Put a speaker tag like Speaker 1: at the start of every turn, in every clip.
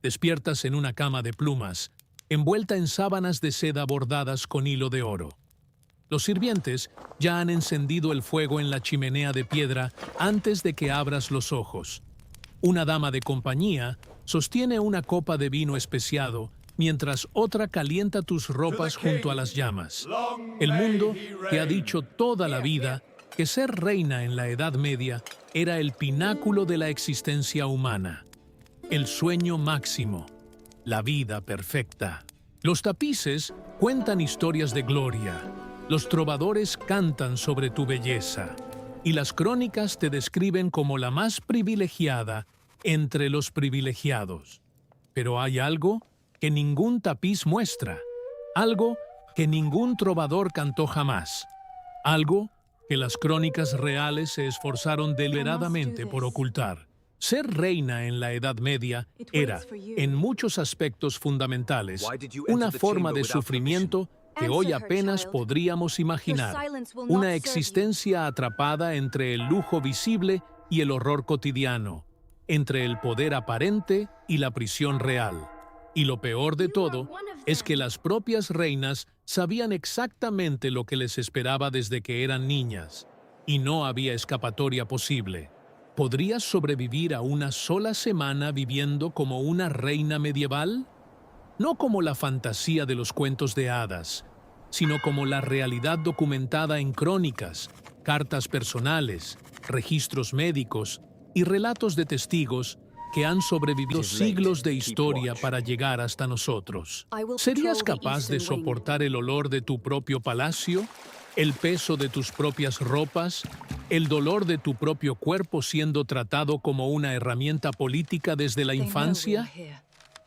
Speaker 1: Despiertas en una cama de plumas, envuelta en sábanas de seda bordadas con hilo de oro. Los sirvientes ya han encendido el fuego en la chimenea de piedra antes de que abras los ojos. Una dama de compañía sostiene una copa de vino especiado, mientras otra calienta tus ropas junto a las llamas. El mundo te ha dicho toda la vida que ser reina en la Edad Media era el pináculo de la existencia humana, el sueño máximo, la vida perfecta. Los tapices cuentan historias de gloria, los trovadores cantan sobre tu belleza, y las crónicas te describen como la más privilegiada entre los privilegiados. Pero hay algo que ningún tapiz muestra, algo que ningún trovador cantó jamás, algo que las crónicas reales se esforzaron deliberadamente por ocultar. Ser reina en la Edad Media era, en muchos aspectos fundamentales, una forma de sufrimiento que hoy apenas podríamos imaginar, una existencia atrapada entre el lujo visible y el horror cotidiano, entre el poder aparente y la prisión real. Y lo peor de todo es que las propias reinas sabían exactamente lo que les esperaba desde que eran niñas, y no había escapatoria posible. ¿Podrías sobrevivir a una sola semana viviendo como una reina medieval? No como la fantasía de los cuentos de hadas, sino como la realidad documentada en crónicas, cartas personales, registros médicos y relatos de testigos que han sobrevivido siglos de historia para llegar hasta nosotros. ¿Serías capaz de soportar el olor de tu propio palacio, el peso de tus propias ropas, el dolor de tu propio cuerpo siendo tratado como una herramienta política desde la infancia?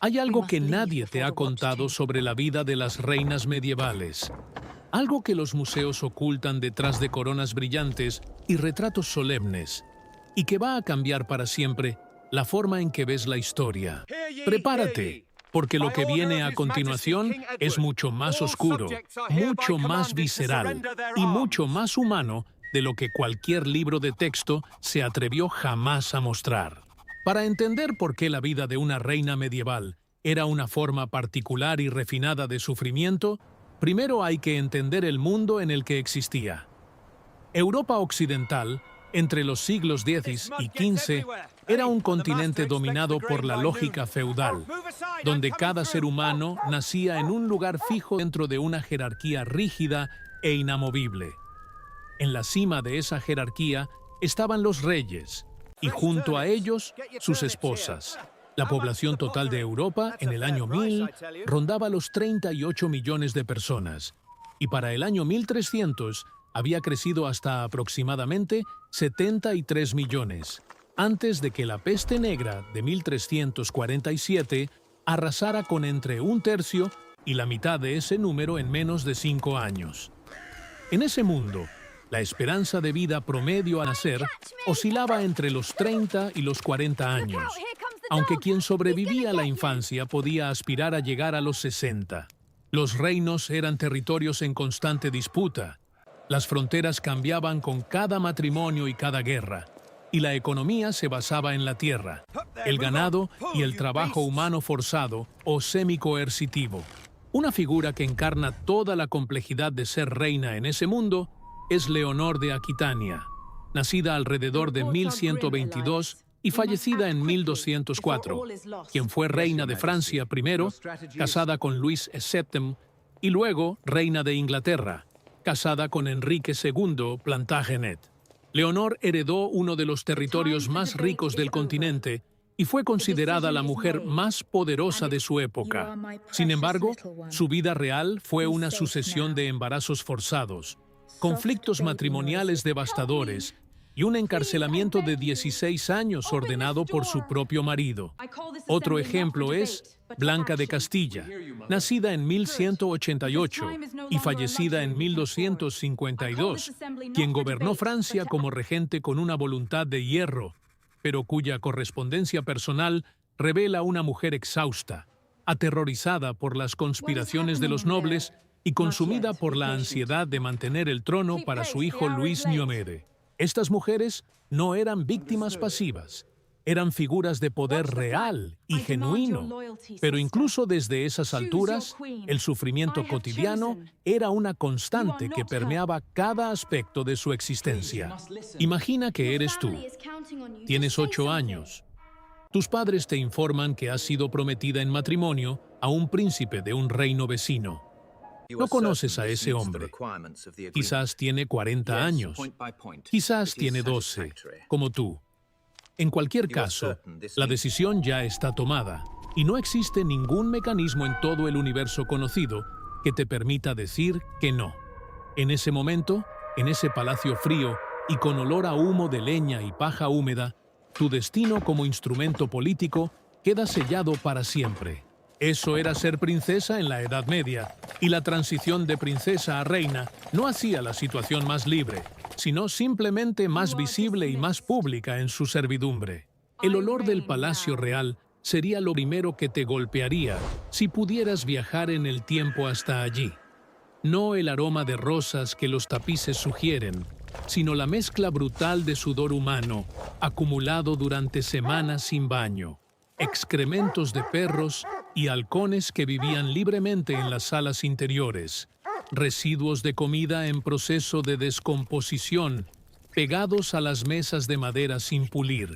Speaker 1: Hay algo que nadie te ha contado sobre la vida de las reinas medievales, algo que los museos ocultan detrás de coronas brillantes y retratos solemnes, y que va a cambiar para siempre la forma en que ves la historia. Prepárate, porque lo que viene a continuación es mucho más oscuro, mucho más visceral y mucho más humano de lo que cualquier libro de texto se atrevió jamás a mostrar. Para entender por qué la vida de una reina medieval era una forma particular y refinada de sufrimiento, primero hay que entender el mundo en el que existía. Europa occidental, entre los siglos X y XV, era un continente dominado por la lógica feudal, donde cada ser humano nacía en un lugar fijo dentro de una jerarquía rígida e inamovible. En la cima de esa jerarquía estaban los reyes, y junto a ellos, sus esposas. La población total de Europa en el año 1000 rondaba los 38 millones de personas, y para el año 1300 había crecido hasta aproximadamente 73 millones, antes de que la peste negra de 1347 arrasara con entre un tercio y la mitad de ese número en menos de 5 años. En ese mundo, la esperanza de vida promedio a nacer oscilaba entre los 30 y los 40 años, aunque quien sobrevivía a la infancia podía aspirar a llegar a los 60. Los reinos eran territorios en constante disputa. Las fronteras cambiaban con cada matrimonio y cada guerra, y la economía se basaba en la tierra, el ganado y el trabajo humano forzado o semicoercitivo. Una figura que encarna toda la complejidad de ser reina en ese mundo es Leonor de Aquitania, nacida alrededor de 1122 y fallecida en 1204, quien fue reina de Francia primero, casada con Luis VII, y luego reina de Inglaterra, casada con Enrique II Plantagenet. Leonor heredó uno de los territorios más ricos del continente y fue considerada la mujer más poderosa de su época. Sin embargo, su vida real fue una sucesión de embarazos forzados, conflictos matrimoniales devastadores y un encarcelamiento de 16 años ordenado por su propio marido. Otro ejemplo es Blanca de Castilla, nacida en 1188 y fallecida en 1252, quien gobernó Francia como regente con una voluntad de hierro, pero cuya correspondencia personal revela una mujer exhausta, aterrorizada por las conspiraciones de los nobles y consumida por la ansiedad de mantener el trono para su hijo Luis Niomede. Estas mujeres no eran víctimas pasivas. eran figuras de poder real y genuino. Pero incluso desde esas alturas, el sufrimiento cotidiano era una constante que permeaba cada aspecto de su existencia. Imagina que eres tú. Tienes 8 años. Tus padres te informan que has sido prometida en matrimonio a un príncipe de un reino vecino. No conoces a ese hombre. Quizás tiene 40 años. Quizás tiene 12, como tú. En cualquier caso, la decisión ya está tomada y no existe ningún mecanismo en todo el universo conocido que te permita decir que no. En ese momento, en ese palacio frío y con olor a humo de leña y paja húmeda, tu destino como instrumento político queda sellado para siempre. Eso era ser princesa en la Edad Media, y la transición de princesa a reina no hacía la situación más libre, sino simplemente más visible y más pública en su servidumbre. El olor del palacio real sería lo primero que te golpearía si pudieras viajar en el tiempo hasta allí. No el aroma de rosas que los tapices sugieren, sino la mezcla brutal de sudor humano acumulado durante semanas sin baño, excrementos de perros y halcones que vivían libremente en las salas interiores, residuos de comida en proceso de descomposición, pegados a las mesas de madera sin pulir,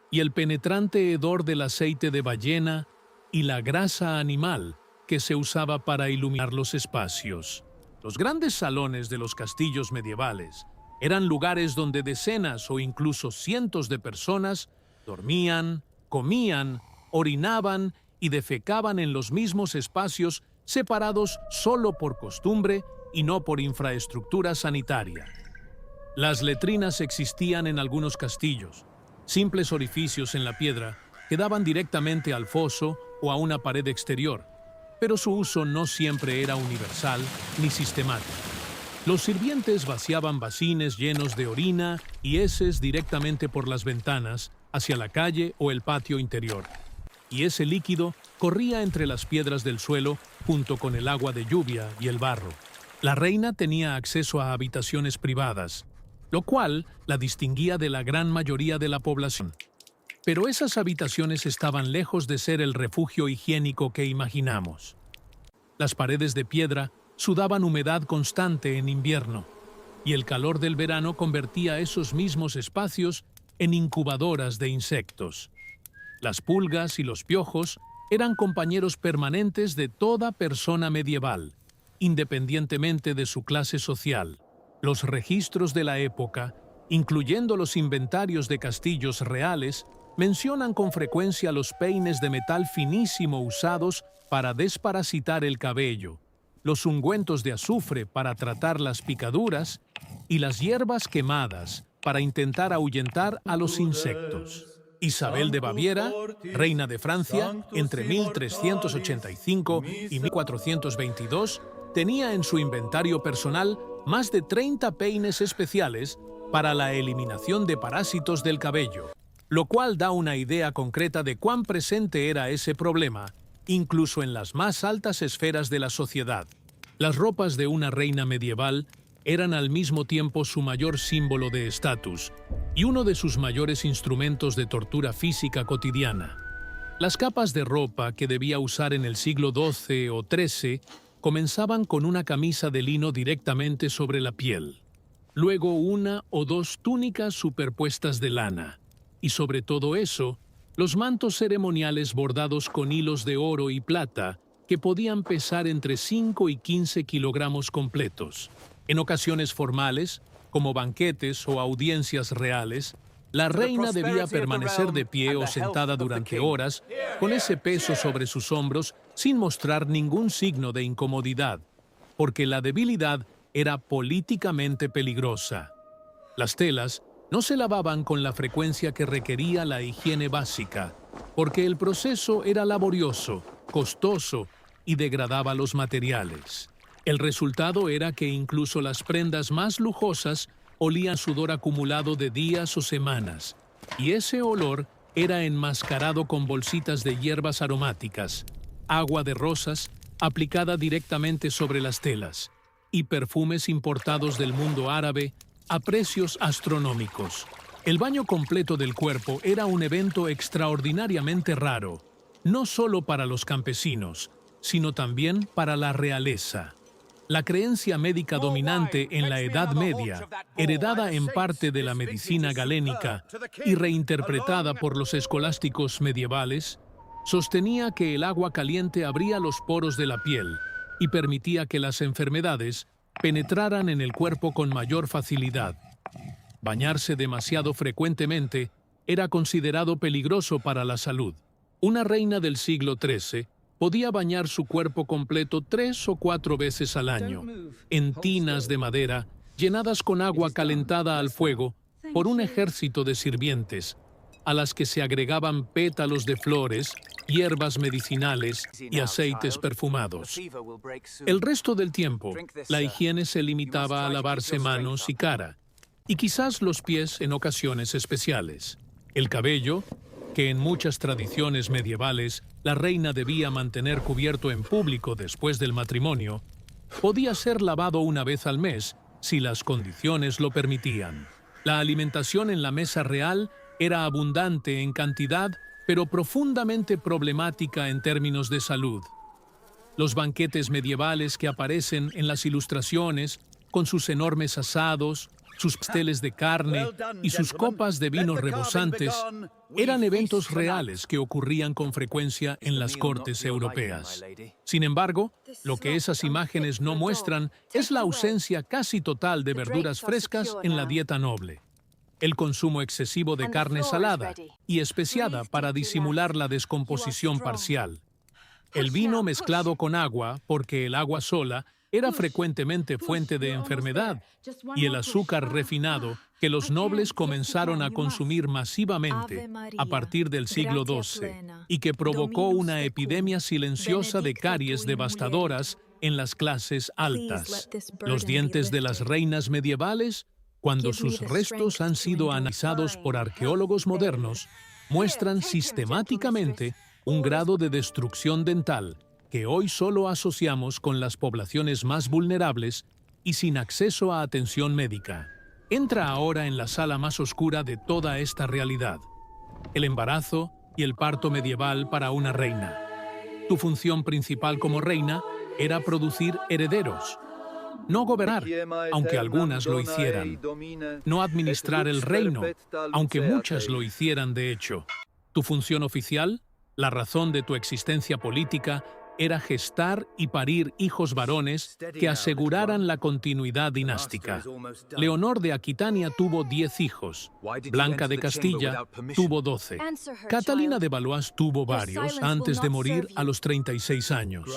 Speaker 1: y el penetrante hedor del aceite de ballena y la grasa animal que se usaba para iluminar los espacios. Los grandes salones de los castillos medievales eran lugares donde decenas o incluso cientos de personas dormían, comían, orinaban y defecaban en los mismos espacios separados solo por costumbre y no por infraestructura sanitaria. Las letrinas existían en algunos castillos, simples orificios en la piedra que daban directamente al foso o a una pared exterior, pero su uso no siempre era universal ni sistemático. Los sirvientes vaciaban bacines llenos de orina y heces directamente por las ventanas hacia la calle o el patio interior, y ese líquido corría entre las piedras del suelo junto con el agua de lluvia y el barro. La reina tenía acceso a habitaciones privadas, lo cual la distinguía de la gran mayoría de la población. Pero esas habitaciones estaban lejos de ser el refugio higiénico que imaginamos. Las paredes de piedra sudaban humedad constante en invierno, y el calor del verano convertía esos mismos espacios en incubadoras de insectos. Las pulgas y los piojos eran compañeros permanentes de toda persona medieval, independientemente de su clase social. Los registros de la época, incluyendo los inventarios de castillos reales, mencionan con frecuencia los peines de metal finísimo usados para desparasitar el cabello, los ungüentos de azufre para tratar las picaduras y las hierbas quemadas para intentar ahuyentar a los insectos. Isabel de Baviera, reina de Francia, entre 1385 y 1422, tenía en su inventario personal más de 30 peines especiales para la eliminación de parásitos del cabello, lo cual da una idea concreta de cuán presente era ese problema, incluso en las más altas esferas de la sociedad. Las ropas de una reina medieval eran al mismo tiempo su mayor símbolo de estatus y uno de sus mayores instrumentos de tortura física cotidiana. Las capas de ropa que debía usar en el siglo XII o XIII comenzaban con una camisa de lino directamente sobre la piel, luego una o dos túnicas superpuestas de lana, y sobre todo eso, los mantos ceremoniales bordados con hilos de oro y plata que podían pesar entre 5 y 15 kilogramos completos. En ocasiones formales, como banquetes o audiencias reales, la reina debía permanecer de pie o sentada durante horas, con ese peso sobre sus hombros sin mostrar ningún signo de incomodidad, porque la debilidad era políticamente peligrosa. Las telas no se lavaban con la frecuencia que requería la higiene básica, porque el proceso era laborioso, costoso y degradaba los materiales. El resultado era que incluso las prendas más lujosas olían sudor acumulado de días o semanas, y ese olor era enmascarado con bolsitas de hierbas aromáticas, agua de rosas aplicada directamente sobre las telas, y perfumes importados del mundo árabe a precios astronómicos. El baño completo del cuerpo era un evento extraordinariamente raro, no solo para los campesinos, sino también para la realeza. La creencia médica dominante en la Edad Media, heredada en parte de la medicina galénica y reinterpretada por los escolásticos medievales, sostenía que el agua caliente abría los poros de la piel y permitía que las enfermedades penetraran en el cuerpo con mayor facilidad. Bañarse demasiado frecuentemente era considerado peligroso para la salud. Una reina del siglo XIII podía bañar su cuerpo completo 3 o 4 veces al año, en tinas de madera llenadas con agua calentada al fuego por un ejército de sirvientes, a las que se agregaban pétalos de flores, hierbas medicinales y aceites perfumados. El resto del tiempo, la higiene se limitaba a lavarse manos y cara, y quizás los pies en ocasiones especiales. El cabello, que en muchas tradiciones medievales la reina debía mantener cubierto en público después del matrimonio, podía ser lavado una vez al mes si las condiciones lo permitían. La alimentación en la mesa real era abundante en cantidad, pero profundamente problemática en términos de salud. Los banquetes medievales que aparecen en las ilustraciones, con sus enormes asados, sus pasteles de carne y sus copas de vino rebosantes, eran eventos reales que ocurrían con frecuencia en las cortes europeas. Sin embargo, lo que esas imágenes no muestran es la ausencia casi total de verduras frescas en la dieta noble. El consumo excesivo de carne salada y especiada para disimular la descomposición parcial. El vino mezclado con agua, porque el agua sola era frecuentemente fuente de enfermedad, y el azúcar refinado que los nobles comenzaron a consumir masivamente a partir del siglo XII y que provocó una epidemia silenciosa de caries devastadoras en las clases altas. Los dientes de las reinas medievales, cuando sus restos han sido analizados por arqueólogos modernos, muestran sistemáticamente un grado de destrucción dental que hoy solo asociamos con las poblaciones más vulnerables y sin acceso a atención médica. Entra ahora en la sala más oscura de toda esta realidad: el embarazo y el parto medieval para una reina. Tu función principal como reina era producir herederos, no gobernar, aunque algunas lo hicieran, no administrar el reino, aunque muchas lo hicieran de hecho. Tu función oficial, la razón de tu existencia política, era gestar y parir hijos varones que aseguraran la continuidad dinástica. Leonor de Aquitania tuvo 10 hijos, Blanca de Castilla tuvo 12, Catalina de Valois tuvo varios antes de morir a los 36 años.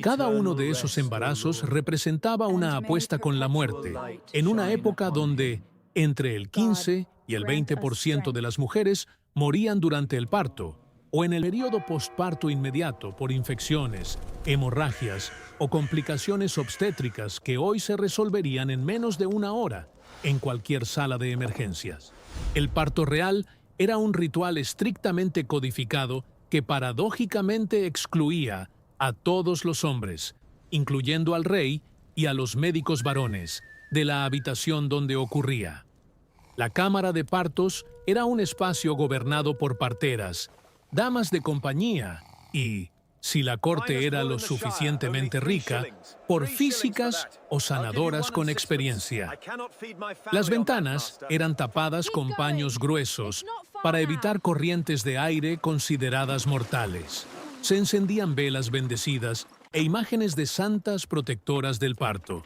Speaker 1: Cada uno de esos embarazos representaba una apuesta con la muerte, en una época donde entre el 15 y el 20% de las mujeres morían durante el parto, o en el periodo postparto inmediato por infecciones, hemorragias o complicaciones obstétricas que hoy se resolverían en menos de una hora en cualquier sala de emergencias. El parto real era un ritual estrictamente codificado que paradójicamente excluía a todos los hombres, incluyendo al rey y a los médicos varones, de la habitación donde ocurría. La cámara de partos era un espacio gobernado por parteras, damas de compañía y, si la corte era lo suficientemente rica, por físicas o sanadoras con experiencia. Las ventanas eran tapadas con paños gruesos para evitar corrientes de aire consideradas mortales. Se encendían velas bendecidas e imágenes de santas protectoras del parto.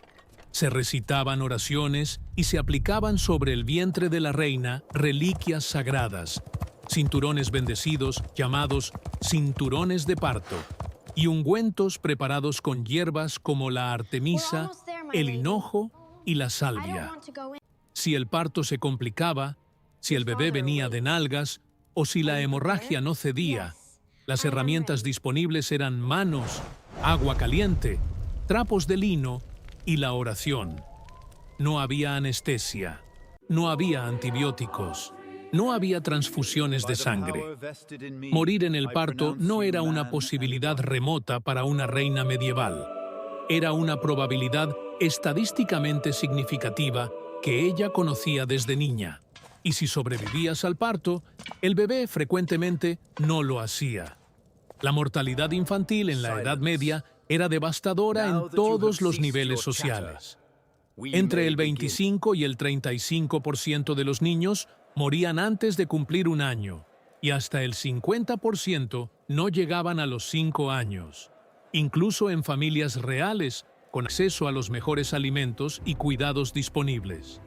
Speaker 1: Se recitaban oraciones y se aplicaban sobre el vientre de la reina reliquias sagradas, cinturones bendecidos llamados cinturones de parto, y ungüentos preparados con hierbas como la artemisa, el hinojo y la salvia. Si el parto se complicaba, si el bebé venía de nalgas o si la hemorragia no cedía, las herramientas disponibles eran manos, agua caliente, trapos de lino y la oración. No había anestesia, no había antibióticos, no había transfusiones de sangre. Morir en el parto no era una posibilidad remota para una reina medieval. Era una probabilidad estadísticamente significativa que ella conocía desde niña. y si sobrevivías al parto, el bebé frecuentemente no lo hacía. La mortalidad infantil en la Edad Media era devastadora en todos los niveles sociales. Entre el 25 y el 35% de los niños morían antes de cumplir un año, y hasta el 50% no llegaban a los 5 años, incluso en familias reales con acceso a los mejores alimentos y cuidados disponibles.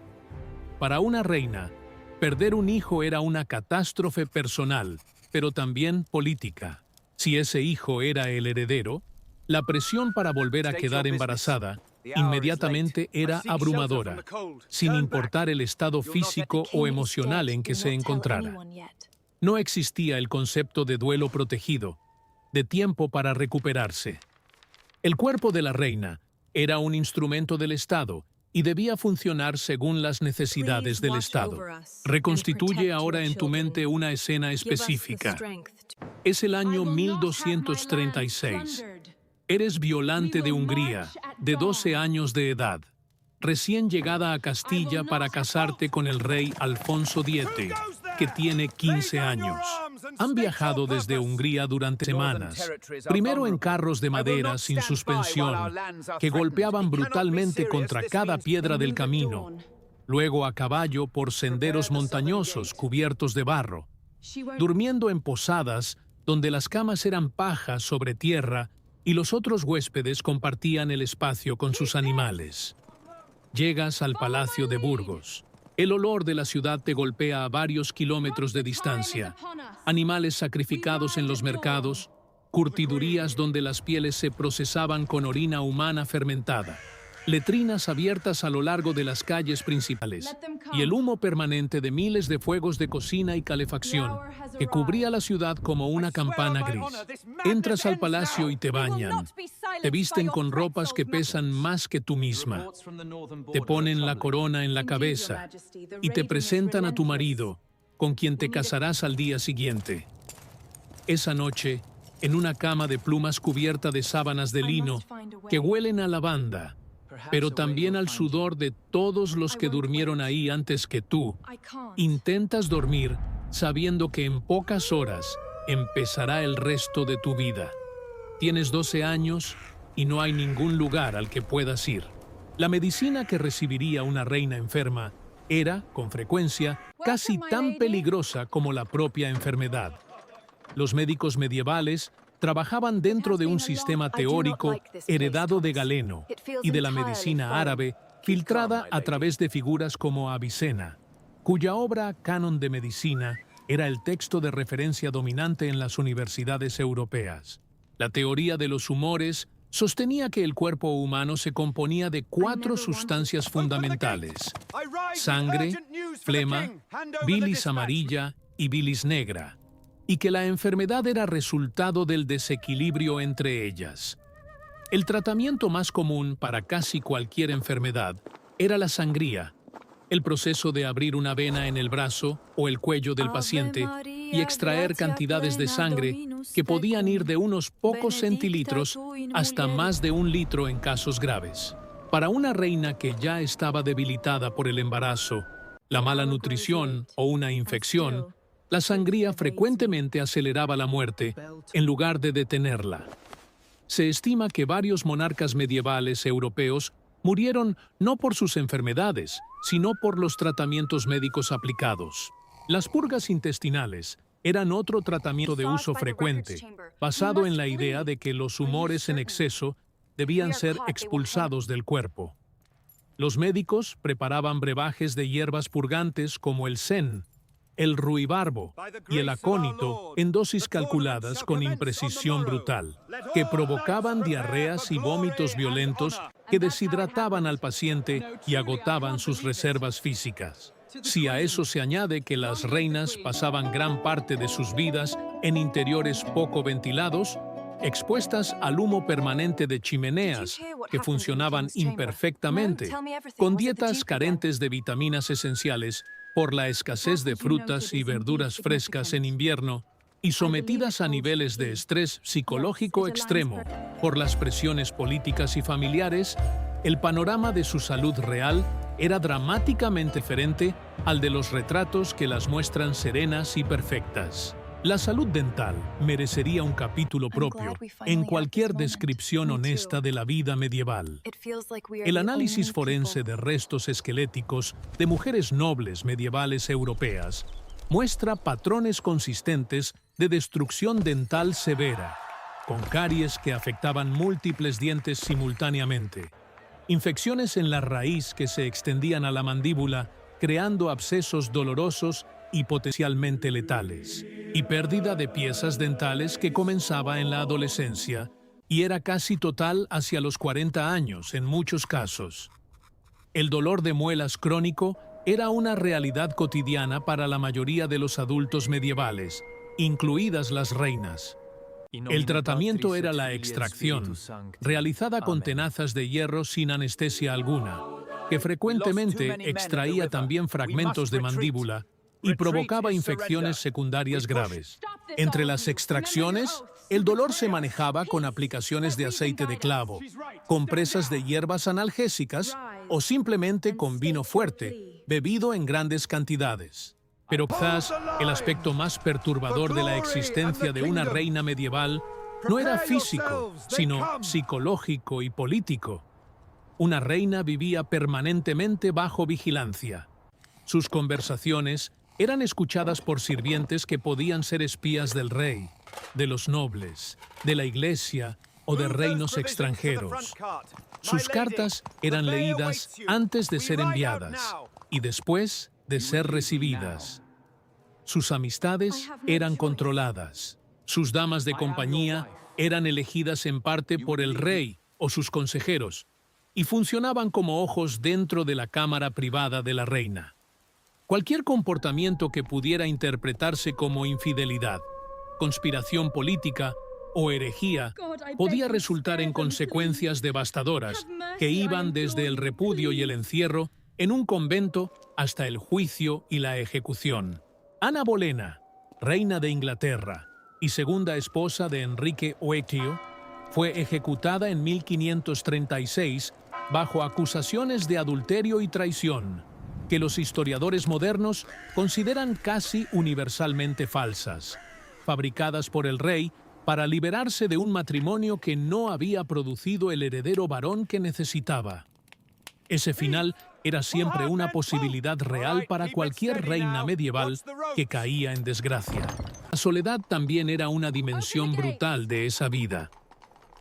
Speaker 1: Para una reina, perder un hijo era una catástrofe personal, pero también política. Si ese hijo era el heredero, la presión para volver a quedar embarazada inmediatamente era abrumadora, sin importar el estado físico o emocional en que se encontrara. No existía el concepto de duelo protegido, de tiempo para recuperarse. El cuerpo de la reina era un instrumento del Estado y debía funcionar según las necesidades del Estado. Reconstituye ahora en tu mente una escena específica. Es el año 1236. Eres Violante de Hungría, de 12 años de edad, recién llegada a Castilla para casarte con el rey Alfonso X, que tiene 15 años. Han viajado desde Hungría durante semanas, primero en carros de madera sin suspensión, que golpeaban brutalmente contra cada piedra del camino, luego a caballo por senderos montañosos cubiertos de barro, durmiendo en posadas donde las camas eran paja sobre tierra y los otros huéspedes compartían el espacio con sus animales. Llegas al Palacio de Burgos. El olor de la ciudad te golpea a varios kilómetros de distancia. Animales sacrificados en los mercados, curtidurías donde las pieles se procesaban con orina humana fermentada, letrinas abiertas a lo largo de las calles principales y el humo permanente de miles de fuegos de cocina y calefacción que cubría la ciudad como una campana gris. Entras al palacio y te bañan. Te visten con ropas que pesan más que tú misma. Te ponen la corona en la cabeza y te presentan a tu marido, con quien te casarás al día siguiente. Esa noche, en una cama de plumas cubierta de sábanas de lino que huelen a lavanda, pero también al sudor de todos los que durmieron ahí antes que tú, intentas dormir sabiendo que en pocas horas empezará el resto de tu vida. Tienes 12 años y no hay ningún lugar al que puedas ir. La medicina que recibiría una reina enferma era, con frecuencia, casi tan peligrosa como la propia enfermedad. Los médicos medievales trabajaban dentro de un sistema teórico heredado de Galeno y de la medicina árabe filtrada a través de figuras como Avicena, cuya obra Canon de Medicina era el texto de referencia dominante en las universidades europeas. La teoría de los humores sostenía que el cuerpo humano se componía de 4 sustancias fundamentales: sangre, flema, bilis amarilla y bilis negra, y que la enfermedad era resultado del desequilibrio entre ellas. El tratamiento más común para casi cualquier enfermedad era la sangría, el proceso de abrir una vena en el brazo o el cuello del paciente y extraer cantidades de sangre que podían ir de unos pocos centilitros hasta más de 1 litro en casos graves. Para una reina que ya estaba debilitada por el embarazo, la mala nutrición o una infección, la sangría frecuentemente aceleraba la muerte en lugar de detenerla. Se estima que varios monarcas medievales europeos murieron no por sus enfermedades, sino por los tratamientos médicos aplicados. Las purgas intestinales eran otro tratamiento de uso frecuente, basado en la idea de que los humores en exceso debían ser expulsados del cuerpo. Los médicos preparaban brebajes de hierbas purgantes como el sen, el ruibarbo y el acónito en dosis calculadas con imprecisión brutal, que provocaban diarreas y vómitos violentos que deshidrataban al paciente y agotaban sus reservas físicas. Si a eso se añade que las reinas pasaban gran parte de sus vidas en interiores poco ventilados, expuestas al humo permanente de chimeneas que funcionaban imperfectamente, con dietas carentes de vitaminas esenciales por la escasez de frutas y verduras frescas en invierno y sometidas a niveles de estrés psicológico extremo por las presiones políticas y familiares, el panorama de su salud real era dramáticamente diferente al de los retratos que las muestran serenas y perfectas. La salud dental merecería un capítulo propio en cualquier descripción honesta de la vida medieval. El análisis forense de restos esqueléticos de mujeres nobles medievales europeas muestra patrones consistentes de destrucción dental severa, con caries que afectaban múltiples dientes simultáneamente, infecciones en la raíz que se extendían a la mandíbula, creando abscesos dolorosos y potencialmente letales, y pérdida de piezas dentales que comenzaba en la adolescencia y era casi total hacia los 40 años en muchos casos. El dolor de muelas crónico era una realidad cotidiana para la mayoría de los adultos medievales, incluidas las reinas. El tratamiento era la extracción, realizada con tenazas de hierro sin anestesia alguna, que frecuentemente extraía también fragmentos de mandíbula y provocaba infecciones secundarias graves. Entre las extracciones, el dolor se manejaba con aplicaciones de aceite de clavo, compresas de hierbas analgésicas o simplemente con vino fuerte, bebido en grandes cantidades. Pero quizás el aspecto más perturbador de la existencia de una reina medieval no era físico, sino psicológico y político. Una reina vivía permanentemente bajo vigilancia. Sus conversaciones eran escuchadas por sirvientes que podían ser espías del rey, de los nobles, de la iglesia o de reinos extranjeros. Sus cartas eran leídas antes de ser enviadas y después de ser recibidas. Sus amistades eran controladas. Sus damas de compañía eran elegidas en parte por el rey o sus consejeros y funcionaban como ojos dentro de la cámara privada de la reina. Cualquier comportamiento que pudiera interpretarse como infidelidad, conspiración política o herejía podía resultar en consecuencias devastadoras que iban desde el repudio y el encierro en un convento hasta el juicio y la ejecución. Ana Bolena, reina de Inglaterra y segunda esposa de Enrique VIII, fue ejecutada en 1536 bajo acusaciones de adulterio y traición, que los historiadores modernos consideran casi universalmente falsas, fabricadas por el rey para liberarse de un matrimonio que no había producido el heredero varón que necesitaba. Ese final era siempre una posibilidad real para cualquier reina medieval que caía en desgracia. La soledad también era una dimensión brutal de esa vida.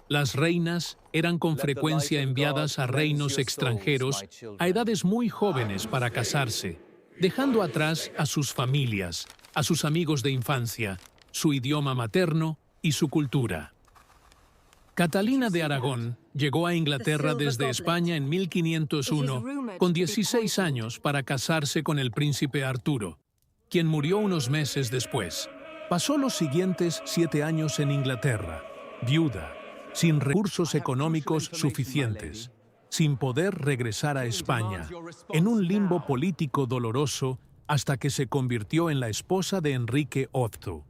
Speaker 1: Las reinas eran con frecuencia enviadas a reinos extranjeros a edades muy jóvenes para casarse, dejando atrás a sus familias, a sus amigos de infancia, su idioma materno y su cultura. Catalina de Aragón llegó a Inglaterra desde España en 1501 con 16 años para casarse con el príncipe Arturo, quien murió unos meses después. Pasó los siguientes 7 años en Inglaterra, viuda, sin recursos económicos suficientes, sin poder regresar a España, en un limbo político doloroso hasta que se convirtió en la esposa de Enrique VIII.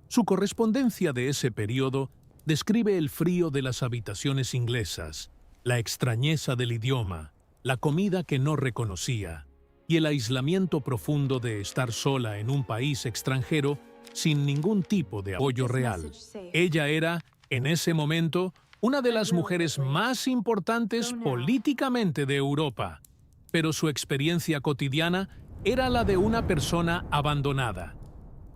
Speaker 1: Su correspondencia de ese periodo describe el frío de las habitaciones inglesas, la extrañeza del idioma, la comida que no reconocía y el aislamiento profundo de estar sola en un país extranjero sin ningún tipo de apoyo real. Ella era, en ese momento, una de las mujeres más importantes políticamente de Europa, pero su experiencia cotidiana era la de una persona abandonada.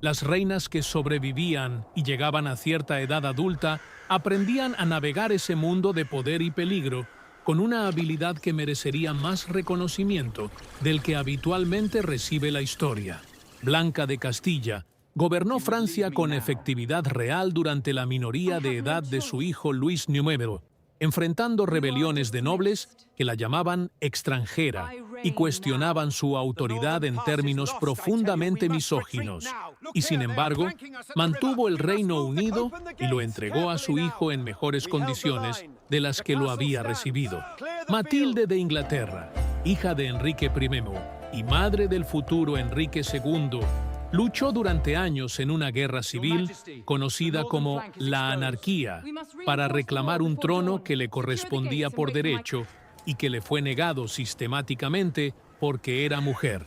Speaker 1: Las reinas que sobrevivían y llegaban a cierta edad adulta aprendían a navegar ese mundo de poder y peligro con una habilidad que merecería más reconocimiento del que habitualmente recibe la historia. Blanca de Castilla gobernó Francia con efectividad real durante la minoría de edad de su hijo Luis IX, enfrentando rebeliones de nobles que la llamaban extranjera y cuestionaban su autoridad en términos profundamente misóginos. Y sin embargo, mantuvo el Reino Unido y lo entregó a su hijo en mejores condiciones de las que lo había recibido. Matilde de Inglaterra, hija de Enrique I y madre del futuro Enrique II, luchó durante años en una guerra civil conocida como la anarquía para reclamar un trono que le correspondía por derecho y que le fue negado sistemáticamente porque era mujer.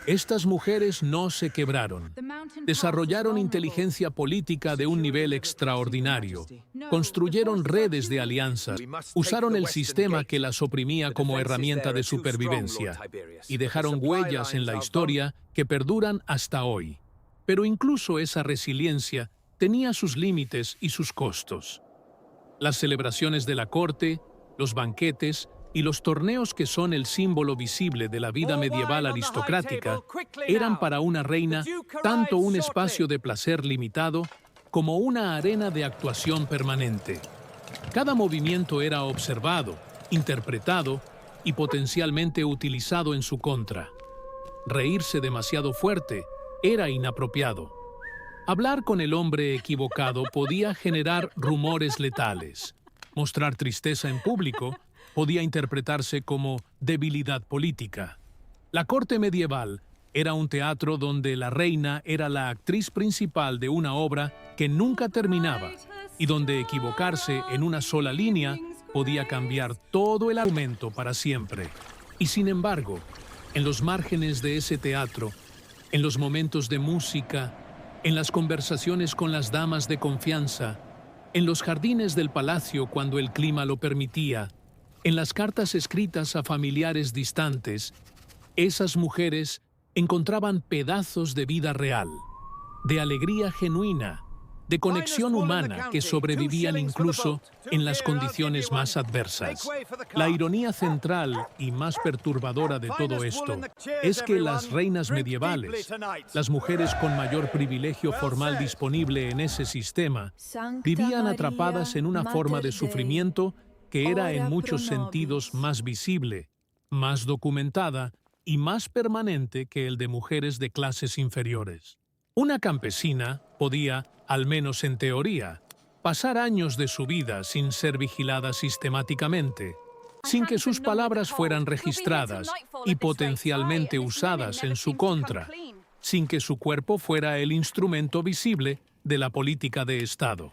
Speaker 1: Estas mujeres no se quebraron. Desarrollaron inteligencia política de un nivel extraordinario. Construyeron redes de alianzas. Usaron el sistema que las oprimía como herramienta de supervivencia. Y dejaron huellas en la historia que perduran hasta hoy. Pero incluso esa resiliencia tenía sus límites y sus costos. Las celebraciones de la corte, los banquetes y los torneos que son el símbolo visible de la vida medieval aristocrática eran para una reina tanto un espacio de placer limitado como una arena de actuación permanente. Cada movimiento era observado, interpretado y potencialmente utilizado en su contra. Reírse demasiado fuerte era inapropiado. Hablar con el hombre equivocado podía generar rumores letales. Mostrar tristeza en público podía interpretarse como debilidad política. La corte medieval era un teatro donde la reina era la actriz principal de una obra que nunca terminaba y donde equivocarse en una sola línea podía cambiar todo el argumento para siempre. Y sin embargo, en los márgenes de ese teatro, en los momentos de música, en las conversaciones con las damas de confianza, en los jardines del palacio cuando el clima lo permitía, en las cartas escritas a familiares distantes, esas mujeres encontraban pedazos de vida real, de alegría genuina, de conexión humana que sobrevivían incluso en las condiciones más adversas. La ironía central y más perturbadora de todo esto es que las reinas medievales, las mujeres con mayor privilegio formal disponible en ese sistema, vivían atrapadas en una forma de sufrimiento que era en muchos sentidos más visible, más documentada y más permanente que el de mujeres de clases inferiores. Una campesina podía, al menos en teoría, pasar años de su vida sin ser vigilada sistemáticamente, sin que sus palabras fueran registradas y potencialmente usadas en su contra, sin que su cuerpo fuera el instrumento visible de la política de Estado.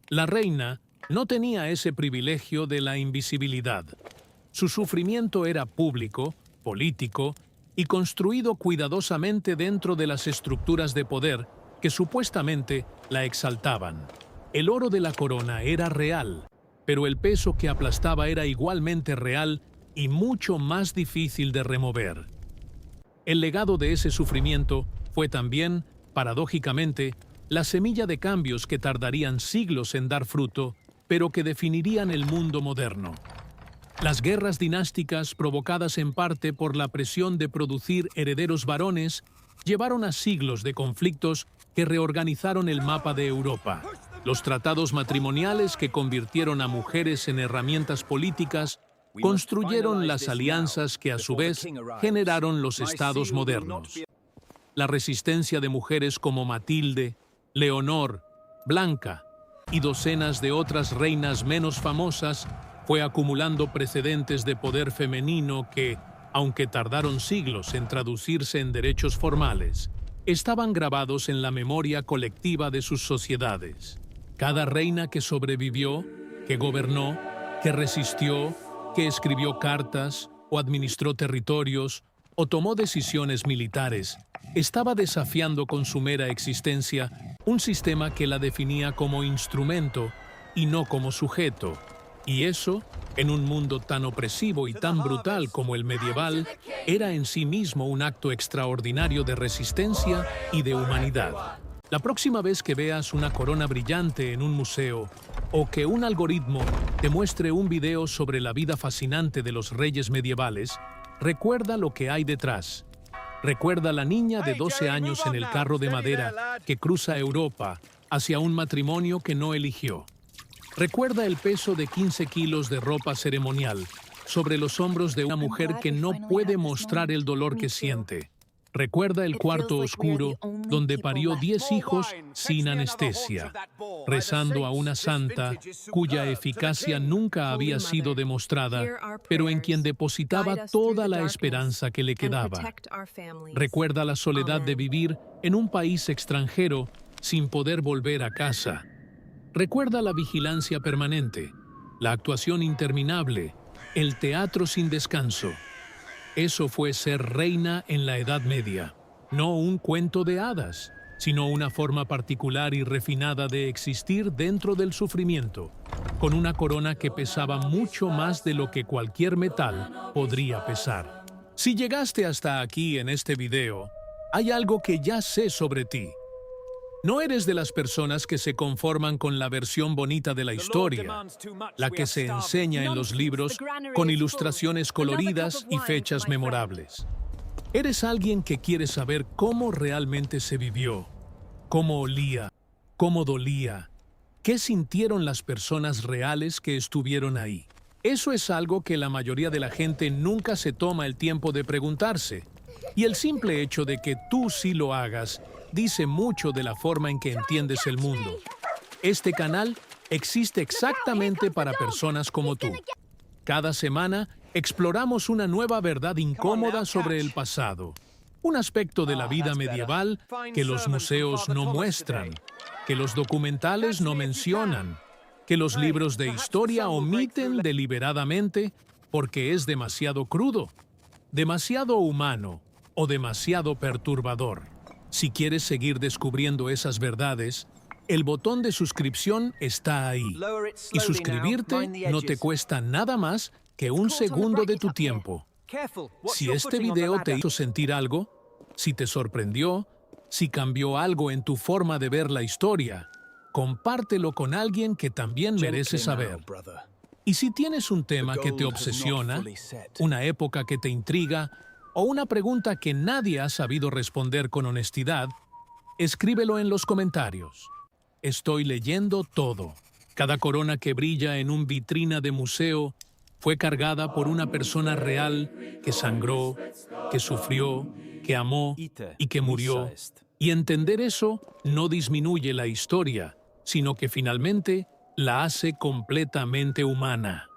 Speaker 1: La reina no tenía ese privilegio de la invisibilidad. Su sufrimiento era público, político y construido cuidadosamente dentro de las estructuras de poder que supuestamente la exaltaban. El oro de la corona era real, pero el peso que aplastaba era igualmente real y mucho más difícil de remover. El legado de ese sufrimiento fue también, paradójicamente, la semilla de cambios que tardarían siglos en dar fruto, pero que definirían el mundo moderno. Las guerras dinásticas, provocadas en parte por la presión de producir herederos varones, llevaron a siglos de conflictos que reorganizaron el mapa de Europa. Los tratados matrimoniales que convirtieron a mujeres en herramientas políticas construyeron las alianzas que a su vez generaron los estados modernos. La resistencia de mujeres como Matilde, Leonor, Blanca y docenas de otras reinas menos famosas fue acumulando precedentes de poder femenino que, aunque tardaron siglos en traducirse en derechos formales, estaban grabados en la memoria colectiva de sus sociedades. Cada reina que sobrevivió, que gobernó, que resistió, que escribió cartas o administró territorios o tomó decisiones militares, estaba desafiando con su mera existencia un sistema que la definía como instrumento y no como sujeto. Y eso, en un mundo tan opresivo y tan brutal como el medieval, era en sí mismo un acto extraordinario de resistencia y de humanidad. La próxima vez que veas una corona brillante en un museo o que un algoritmo te muestre un video sobre la vida fascinante de los reyes medievales, recuerda lo que hay detrás. Recuerda la niña de 12 años en el carro de madera que cruza Europa hacia un matrimonio que no eligió. Recuerda el peso de 15 kilos de ropa ceremonial sobre los hombros de una mujer que no puede mostrar el dolor que siente. Recuerda el cuarto oscuro donde parió 10 hijos sin anestesia, rezando a una santa cuya eficacia nunca había sido demostrada, pero en quien depositaba toda la esperanza que le quedaba. Recuerda la soledad de vivir en un país extranjero sin poder volver a casa. Recuerda la vigilancia permanente, la actuación interminable El teatro sin descanso. Eso fue ser reina en la Edad Media. No un cuento de hadas, sino una forma particular y refinada de existir dentro del sufrimiento, con una corona que pesaba mucho más de lo que cualquier metal podría pesar. Si llegaste hasta aquí en este video, hay algo que ya sé sobre ti. No eres de las personas que se conforman con la versión bonita de la historia, la que se enseña en los libros con ilustraciones coloridas y fechas memorables. Eres alguien que quiere saber cómo realmente se vivió, cómo olía, cómo dolía, qué sintieron las personas reales que estuvieron ahí. Eso es algo que la mayoría de la gente nunca se toma el tiempo de preguntarse, y el simple hecho de que tú sí lo hagas dice mucho de la forma en que entiendes el mundo. Este canal existe exactamente para personas como tú. Cada semana exploramos una nueva verdad incómoda sobre el pasado, un aspecto de la vida medieval que los museos no muestran, que los documentales no mencionan, que los libros de historia omiten deliberadamente porque es demasiado crudo, demasiado humano o demasiado perturbador. Si quieres seguir descubriendo esas verdades, el botón de suscripción está ahí. Y suscribirte no te cuesta nada más que un segundo de tu tiempo. Si este video te hizo sentir algo, si te sorprendió, si cambió algo en tu forma de ver la historia, compártelo con alguien que también merece saber. Y si tienes un tema que te obsesiona, una época que te intriga, o una pregunta que nadie ha sabido responder con honestidad, escríbelo en los comentarios. Estoy leyendo todo. Cada corona que brilla en un vitrina de museo fue cargada por una persona real que sangró, que sufrió, que amó y que murió. Y entender eso no disminuye la historia, sino que finalmente la hace completamente humana.